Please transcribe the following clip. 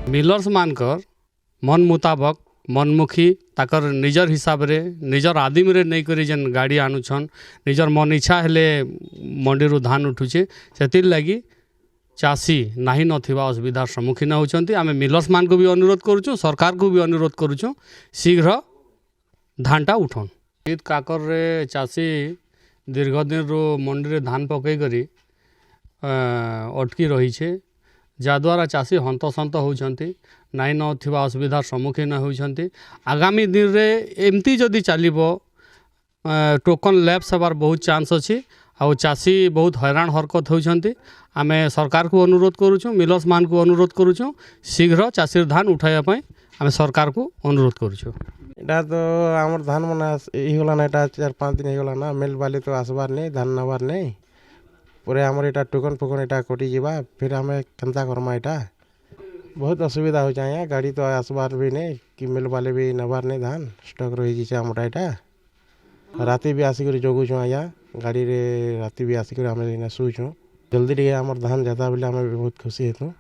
Millers मानकर मन मुताबक मनमुखी ताकर निजर हिसाब रे निजर आदिम रे नहीं करी जेन गाड़ी आनुछन निजर मन इच्छा हेले मंडी धान उठुचे से लगी चाषी नाही नथिबा असुविधार सम्मुखीन होती। आम मिलर्स मान को भी अनुरोध करुचु सरकार को भी अनुरोध करुचु शीघ्र धानटा उठन। ईद काकर रे चाषी दीर्घ दिन रो मंडी रे धान पकई करी अटकी रही छे जद्वारा चाषी हंतसंत होती नाई नथिबा असुविधार सम्मुखीन होती। आगामी दिन रे एमती जदि चलिबो टोकन लैप्स हेबार बहुत चांस अच्छी आउ चाषी बहुत हैरान हरकत होती। आम सरकार को अनुरोध करुचु मिलर्स मान को अनुरोध करुचु शीघ्र चाषीर धान उठाइबा आम सरकार को अनुरोध करुचु। एटा तो आमर धान मन होगला ना एटा 4-5 दिन होगला ना मेल बाली तो आसबार नहीं धान नबार नहीं पूरे आमर एटा टोकन फोकन एटा कटि जीवा फिर आम केनता करमा एटा बहुत असुविधा हो जाए गाड़ी तो आसबार भी नहीं कि मेल बाले भी नबार नहीं धान स्टक रही जाए आमटा एटा राति भी आसिक जगुछुँ आया गाड़ी रे राति भी आसिक आम शुचुँ जल्दी टे आमर धान जाता बेले आम बहुत खुशी हेतु।